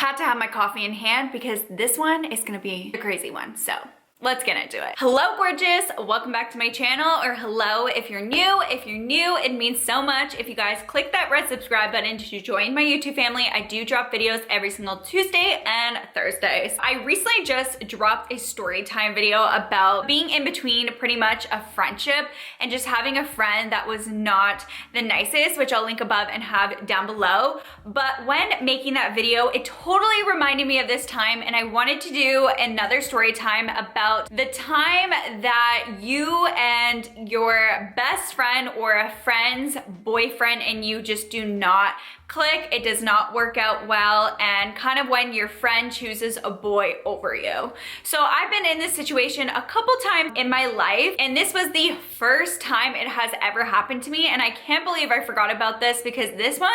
Had to have my coffee in hand because this one is gonna be a crazy one, so let's get into it. Hello, gorgeous. Welcome back to my channel, or hello if you're new. If you're new, it means so much if you guys click that red subscribe button to join my YouTube family. I do drop videos every single Tuesday and Thursdays. I recently just dropped a story time video about being in between pretty much a friendship and just having a friend that was not the nicest, which I'll link above and have down below. But when making that video, it totally reminded me of this time, and I wanted to do another story time about the time that you and your best friend or a friend's boyfriend and you just do not click, it does not work out well, and kind of when your friend chooses a boy over you. So I've been in this situation a couple times in my life, and this was the first time it has ever happened to me, and I can't believe I forgot about this because this one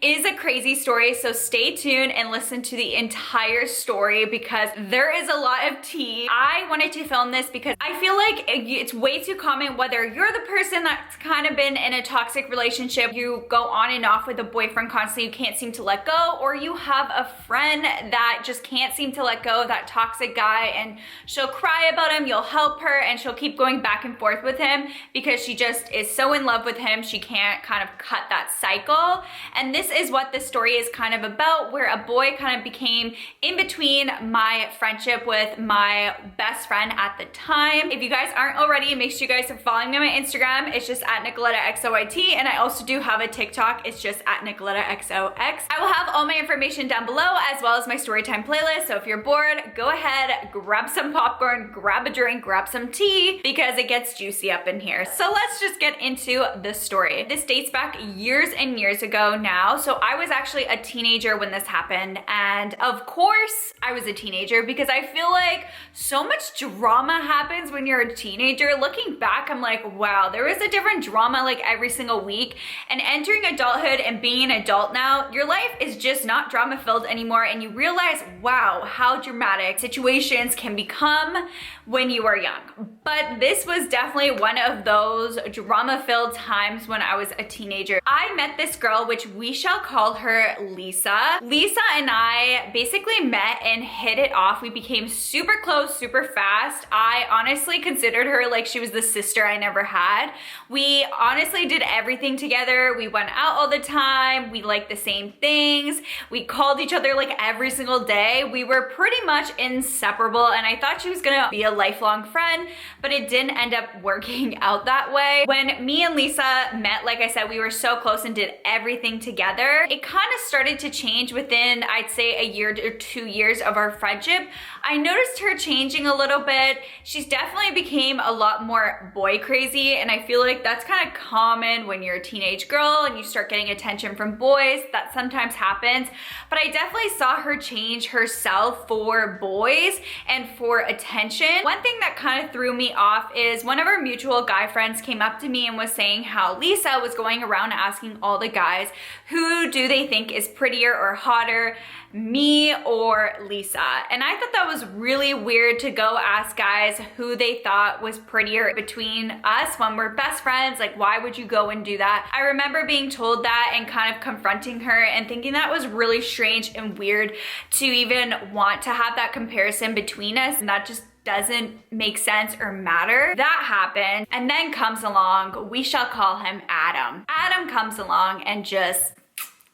is a crazy story. So stay tuned and listen to the entire story because there is a lot of tea. I wanted to film this because I feel like it's way too common, whether you're the person that's kind of been in a toxic relationship, you go on and off with a boyfriend constantly, you can't seem to let go, or you have a friend that just can't seem to let go of that toxic guy and she'll cry about him, you'll help her, and she'll keep going back and forth with him because she just is so in love with him, she can't kind of cut that cycle. And this is what this story is kind of about, where a boy kind of became in between my friendship with my best friend at the time. If you guys aren't already, make sure you guys are following me on my Instagram. It's just at NICOLETTAXO, and I also do have a TikTok. It's just at NICOLETTAXOX. I will have all my information down below as well as my storytime playlist. So if you're bored, go ahead, grab some popcorn, grab a drink, grab some tea because it gets juicy up in here. So let's just get into the story. This dates back years and years ago now. So I was actually a teenager when this happened. And of course I was a teenager because I feel like so much drama happens when you're a teenager. Looking back, I'm like, wow, there is a different drama like every single week. And entering adulthood and being an adult now, your life is just not drama filled anymore, and you realize, wow, how dramatic situations can become when you are young. But this was definitely one of those drama filled times when I was a teenager. I met this girl, which we shall call her Lisa. Lisa and I basically met and hit it off. We became super close, super fast. I honestly considered her like she was the sister I never had. We honestly did everything together. We went out all the time. We liked the same things. We called each other like every single day. We were pretty much inseparable, and I thought she was gonna be a lifelong friend, but it didn't end up working out that way. When me and Lisa met, like I said, we were so close and did everything together. It kind of started to change within, I'd say, a year or 2 years of our friendship. I noticed her changing a little bit. She's definitely became a lot more boy crazy, and I feel like that's kind of common when you're a teenage girl and you start getting attention from boys. That sometimes happens, but I definitely saw her change herself for boys and for attention. One thing that kind of threw me off is one of our mutual guy friends came up to me and was saying how Lisa was going around asking all the guys who do they think is prettier or hotter, me or Lisa. And I thought that was really weird to go ask guys who they thought was prettier between us when we're best friends. Like, why would you go and do that? I remember being told that and kind of confronting her and thinking that was really strange and weird to even want to have that comparison between us, and that just doesn't make sense or matter. That happened, and then comes along, we shall call him Adam. Adam comes along and just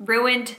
ruined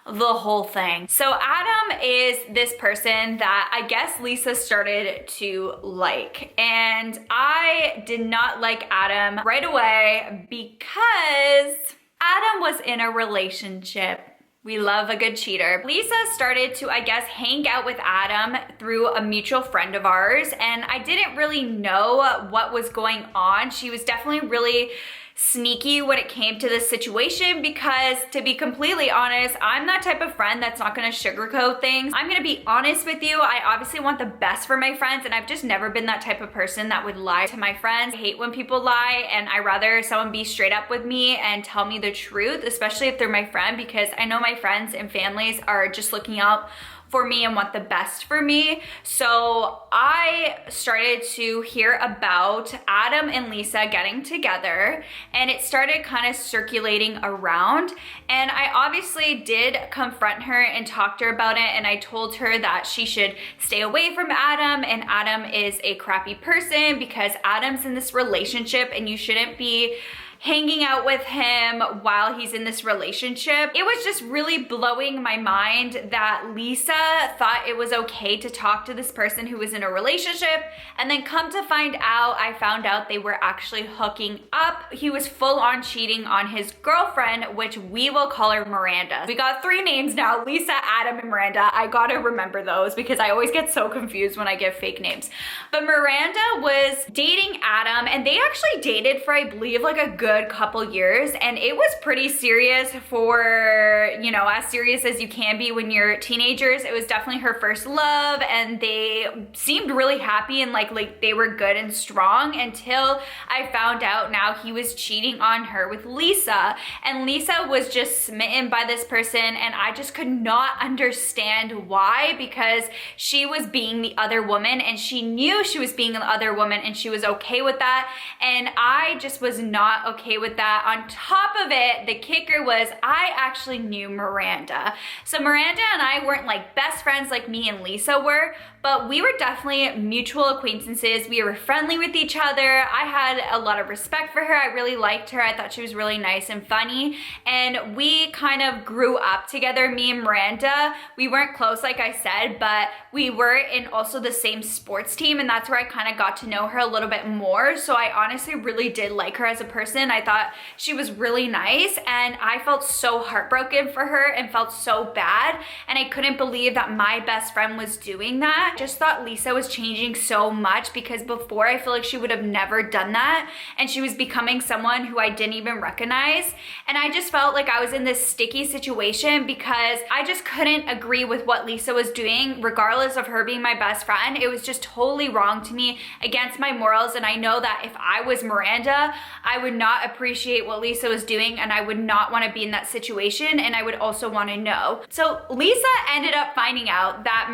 the whole thing. So Adam is this person that I guess Lisa started to like, and I did not like Adam right away because Adam was in a relationship. We love a good cheater. Lisa started to, I guess, hang out with Adam through a mutual friend of ours, and I didn't really know what was going on. She was definitely really sneaky when it came to this situation because, to be completely honest, I'm that type of friend that's not gonna sugarcoat things. I'm gonna be honest with you. I obviously want the best for my friends, and I've just never been that type of person that would lie to my friends. I hate when people lie, and I rather someone be straight up with me and tell me the truth, especially if they're my friend, because I know my friends and families are just looking out for me and want the best for me. So I started to hear about Adam and Lisa getting together, and it started kind of circulating around. And I obviously did confront her and talk to her about it, and I told her that she should stay away from Adam, and Adam is a crappy person because Adam's in this relationship and you shouldn't be hanging out with him while he's in this relationship. It was just really blowing my mind that Lisa thought it was okay to talk to this person who was in a relationship, and then come to find out, I found out they were actually hooking up. He was full on cheating on his girlfriend, which we will call her Miranda. We got 3 names now, Lisa, Adam, and Miranda. I gotta remember those because I always get so confused when I give fake names. But Miranda was dating Adam, and they actually dated for, I believe, like a good couple years, and it was pretty serious for, you know, as serious as you can be when you're teenagers. It was definitely her first love, and they seemed really happy and like they were good and strong, until I found out now he was cheating on her with Lisa, and Lisa was just smitten by this person, and I just could not understand why, because she was being the other woman, and she knew she was being the other woman, and she was okay with that, and I just was not okay with that. On top of it, the kicker was I actually knew Miranda. So Miranda and I weren't like best friends like me and Lisa were, but we were definitely mutual acquaintances. We were friendly with each other. I had a lot of respect for her. I really liked her. I thought she was really nice and funny. And we kind of grew up together, me and Miranda. We weren't close, like I said, but we were in also the same sports team, and that's where I kind of got to know her a little bit more. So I honestly really did like her as a person. I thought she was really nice, and I felt so heartbroken for her and felt so bad, and I couldn't believe that my best friend was doing that. I just thought Lisa was changing so much, because before I feel like she would have never done that, and she was becoming someone who I didn't even recognize, and I just felt like I was in this sticky situation because I just couldn't agree with what Lisa was doing, regardless of her being my best friend. It was just totally wrong to me, against my morals, and I know that if I was Miranda, I would not appreciate what Lisa was doing, and I would not want to be in that situation, and I would also want to know. So Lisa ended up finding out that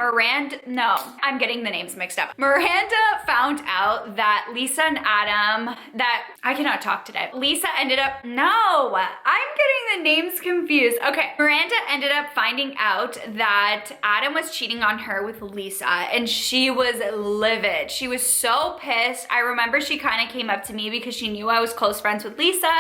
I'm getting the names mixed up. Miranda found out that Lisa and Adam, I cannot talk today. Lisa ended up, I'm getting the names confused. Okay, Miranda ended up finding out that Adam was cheating on her with Lisa, and she was livid. She was so pissed. I remember she kind of came up to me because she knew I was close friends with Lisa,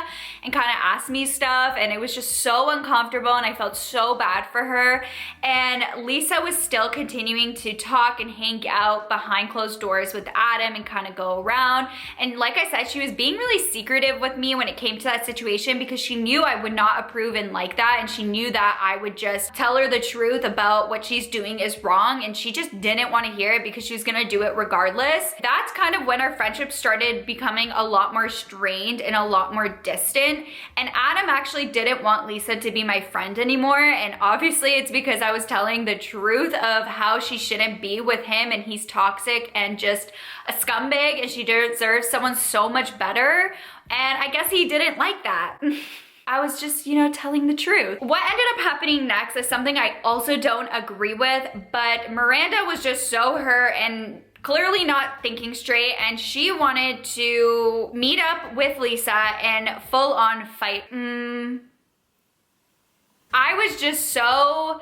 and kind of asked me stuff, and it was just so uncomfortable, and I felt so bad for her. And Lisa was still continuing to talk and hang out behind closed doors with Adam and kind of go around. And like I said, she was being really secretive with me when it came to that situation, because she knew I would not approve and like that, and she knew that I would just tell her the truth about what she's doing is wrong, and she just didn't want to hear it because she was gonna do it regardless. That's kind of when our friendship started becoming a lot more strained and a lot more distant, and Adam actually didn't want Lisa to be my friend anymore, and obviously it's because I was telling the truth of how she shouldn't be with him, and he's toxic and just a scumbag, and she deserves someone so much better, and I guess he didn't like that. I was just, telling the truth. What ended up happening next is something I also don't agree with, but Miranda was just so her and clearly not thinking straight, and she wanted to meet up with Lisa and full on fight. I was just so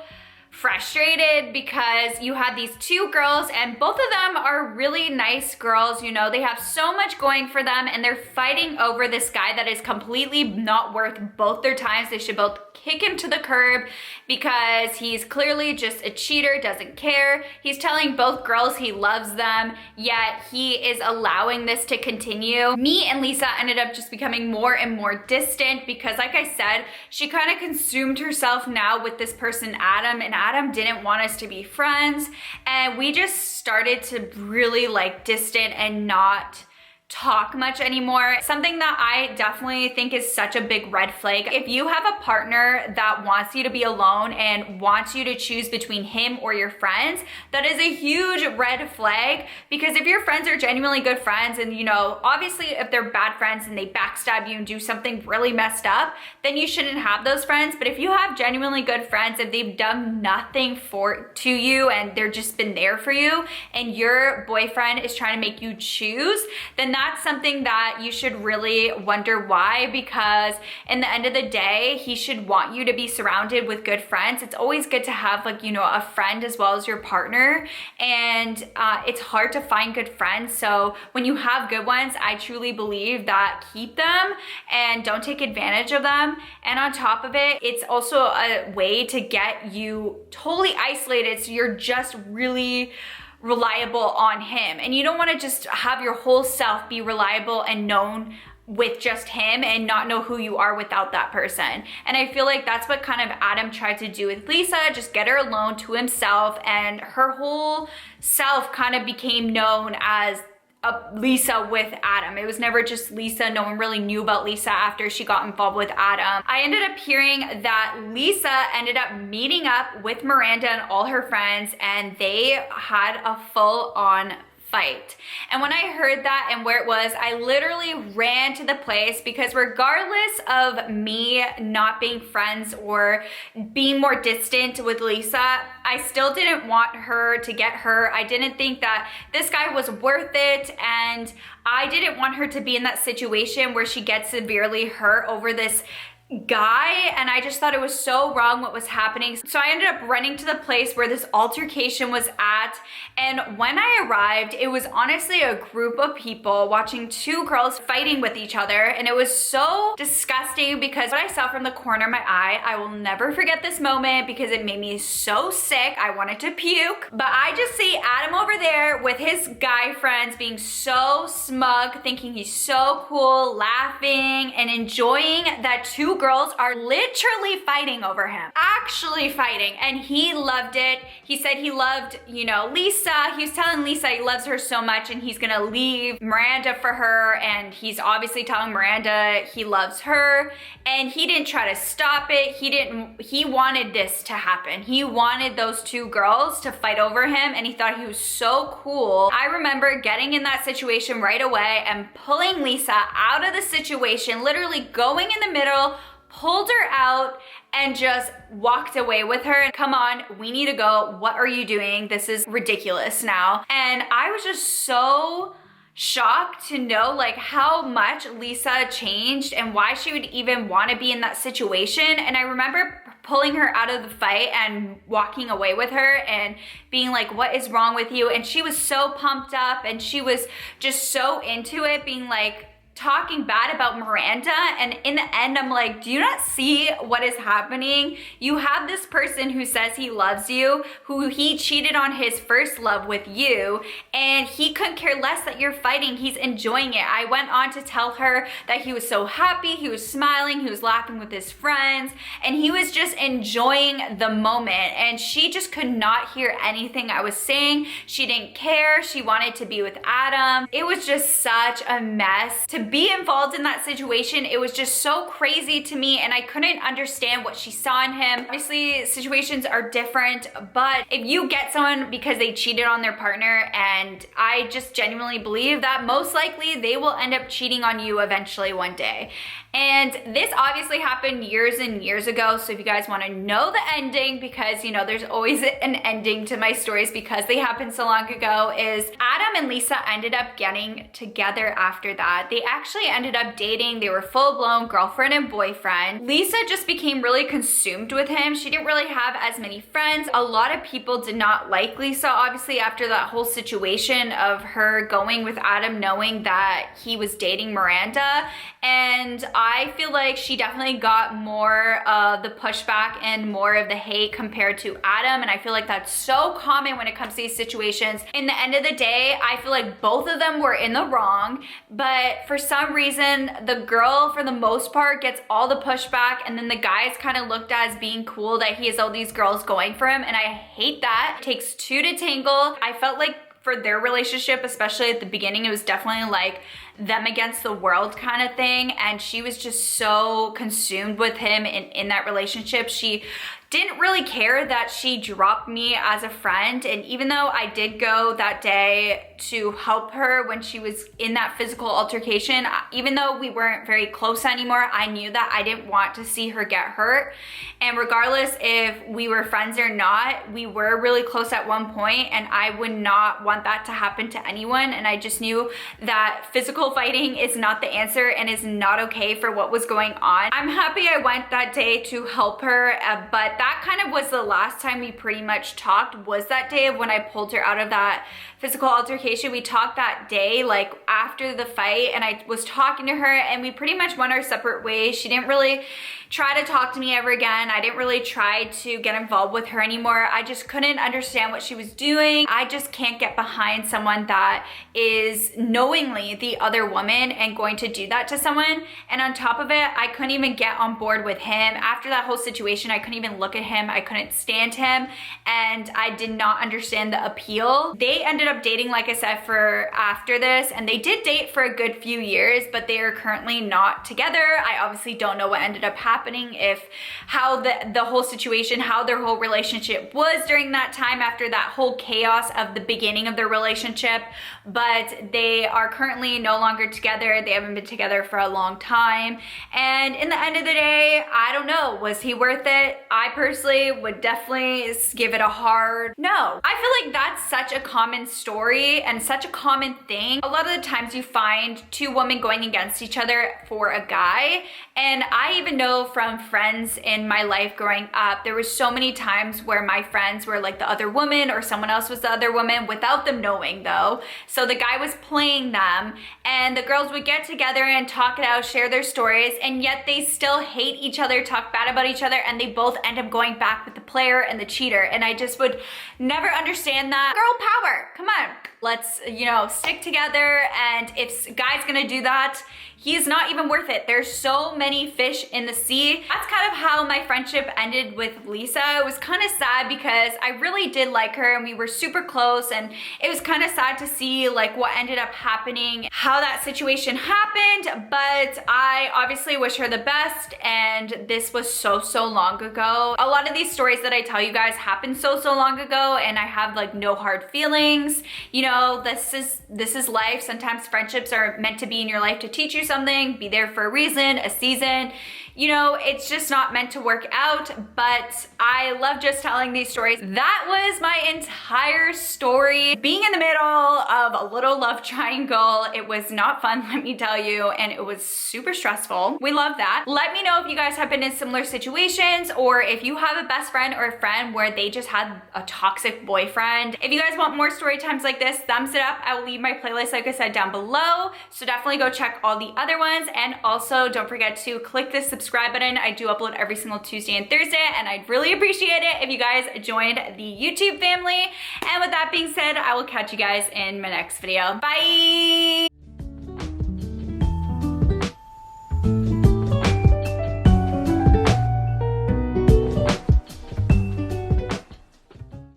frustrated because you had these 2 girls, and both of them are really nice girls, they have so much going for them, and they're fighting over this guy that is completely not worth both their times. They should both kick him to the curb because he's clearly just a cheater, doesn't care. He's telling both girls he loves them, yet he is allowing this to continue. Me and Lisa ended up just becoming more and more distant because, like I said, she kind of consumed herself now with this person, Adam, and Adam didn't want us to be friends, and we just started to really distant and not talk much anymore. Something that I definitely think is such a big red flag. If you have a partner that wants you to be alone and wants you to choose between him or your friends, that is a huge red flag, because if your friends are genuinely good friends and, you know, obviously if they're bad friends and they backstab you and do something really messed up, then you shouldn't have those friends. But if you have genuinely good friends, if they've done nothing to you and they're just been there for you, and your boyfriend is trying to make you choose, then that's something that you should really wonder why, because in the end of the day, he should want you to be surrounded with good friends. It's always good to have, like, you know, a friend as well as your partner, and it's hard to find good friends. So when you have good ones, I truly believe that keep them and don't take advantage of them. And on top of it, it's also a way to get you totally isolated, so you're just really reliable on him. And you don't want to just have your whole self be reliable and known with just him and not know who you are without that person. And I feel like that's what kind of Adam tried to do with Lisa, just get her alone to himself, and her whole self kind of became known as Lisa with Adam. It was never just Lisa. No one really knew about Lisa after she got involved with Adam. I ended up hearing that Lisa ended up meeting up with Miranda and all her friends, and they had a full-on fight. And when I heard that and where it was, I literally ran to the place, because regardless of me not being friends or being more distant with Lisa, I still didn't want her to get hurt. I didn't think that this guy was worth it, and I didn't want her to be in that situation where she gets severely hurt over this guy, and I just thought it was so wrong what was happening. So I ended up running to the place where this altercation was at, and when I arrived, it was honestly a group of people watching two girls fighting with each other, and it was so disgusting, because what I saw from the corner of my eye, I will never forget this moment, because it made me so sick. I wanted to puke. But I just see Adam over there with his guy friends being so smug, thinking he's so cool, laughing and enjoying that two girls are literally fighting over him, actually fighting, and he loved it. He said he loved, you know, Lisa. He was telling Lisa he loves her so much and he's gonna leave Miranda for her, and he's obviously telling Miranda he loves her, and he didn't try to stop it. He wanted this to happen. He wanted those two girls to fight over him, and he thought he was so cool. I remember getting in that situation right away and pulling Lisa out of the situation, literally going in the middle, pulled her out, and just walked away with her. Come on, we need to go. What are you doing? This is ridiculous now. And I was just so shocked to know like how much Lisa changed and why she would even want to be in that situation. And I remember pulling her out of the fight and walking away with her and being like, what is wrong with you? And she was so pumped up and she was just so into it, being like, talking bad about Miranda. And in the end, I'm like, do you not see what is happening? You have this person who says he loves you, who he cheated on his first love with you, and he couldn't care less that you're fighting. He's enjoying it. I went on to tell her that he was so happy, he was smiling, he was laughing with his friends, and he was just enjoying the moment. And she just could not hear anything I was saying. She didn't care. She wanted to be with Adam. It was just such a mess to be involved in that situation. It was just so crazy to me, and I couldn't understand what she saw in him. Obviously, situations are different, but if you get someone because they cheated on their partner, and I just genuinely believe that most likely they will end up cheating on you eventually one day. And this obviously happened years and years ago, so if you guys want to know the ending, because you know there's always an ending to my stories because they happened so long ago, is Adam and Lisa ended up getting together after that. They actually ended up dating. They were full-blown girlfriend and boyfriend. Lisa just became really consumed with him. She didn't really have as many friends. A lot of people did not like Lisa, obviously, after that whole situation of her going with Adam knowing that he was dating Miranda. And I feel like she definitely got more of the pushback and more of the hate compared to Adam. And I feel like that's so common when it comes to these situations. In the end of the day, I feel like both of them were in the wrong, but for some reason, the girl, for the most part, gets all the pushback, and then the guy is kind of looked at as being cool that he has all these girls going for him, and I hate that. It takes two to tangle. I felt like for their relationship, especially at the beginning, it was definitely like them against the world kind of thing. And she was just so consumed with him in that relationship. She didn't really care that she dropped me as a friend. And even though I did go that day to help her when she was in that physical altercation, even though we weren't very close anymore, I knew that I didn't want to see her get hurt. And regardless if we were friends or not, we were really close at one point, and I would not want that to happen to anyone. And I just knew that physical fighting is not the answer and is not okay for what was going on. I'm happy I went that day to help her, but that kind of was the last time we pretty much talked, was that day of when I pulled her out of that physical altercation. We talked that day, like after the fight, and I was talking to her and we pretty much went our separate ways. She didn't really try to talk to me ever again. I didn't really try to get involved with her anymore. I just couldn't understand what she was doing. I just can't get behind someone that is knowingly the other woman and going to do that to someone. And on top of it, I couldn't even get on board with him. After that whole situation, I couldn't even look at him. I couldn't stand him, and I did not understand the appeal. They ended up dating, like I said, for after this, and they did date for a good few years, but they are currently not together. I obviously don't know what ended up happening, if how the whole situation, how their whole relationship was during that time after that whole chaos of the beginning of their relationship, but they are currently no longer together. They haven't been together for a long time, and in the end of the day, I don't know, was he worth it? I personally would definitely give it a hard no. I feel like that's such a common story and such a common thing. A lot of the times you find two women going against each other for a guy, and I even know from friends in my life growing up, there were so many times where my friends were like the other woman or someone else was the other woman without them knowing though. So the guy was playing them, and the girls would get together and talk it out, share their stories, and yet they still hate each other, talk bad about each other, and they both end up going back with the player and the cheater. And I just would never understand that. Girl power, come on. Let's, stick together. And if a guy's gonna do that, he's not even worth it. There's so many fish in the sea. That's kind of how my friendship ended with Lisa. It was kind of sad because I really did like her and we were super close, and it was kind of sad to see like what ended up happening, how that situation happened, but I obviously wish her the best, and this was so long ago. A lot of these stories that I tell you guys happened so long ago, and I have like no hard feelings. This is life. Sometimes friendships are meant to be in your life to teach you something, be there for a reason, a season. It's just not meant to work out, but I love just telling these stories. That was my entire story. Being in the middle of a little love triangle, it was not fun, let me tell you, and it was super stressful. We love that. Let me know if you guys have been in similar situations, or if you have a best friend or a friend where they just had a toxic boyfriend. If you guys want more story times like this, thumbs it up. I will leave my playlist, like I said, down below, so definitely go check all the other ones, and also don't forget to click the subscribe button. I do upload every single Tuesday and Thursday, and I'd really appreciate it if you guys joined the YouTube family. And with that being said, I will catch you guys in my next video. Bye!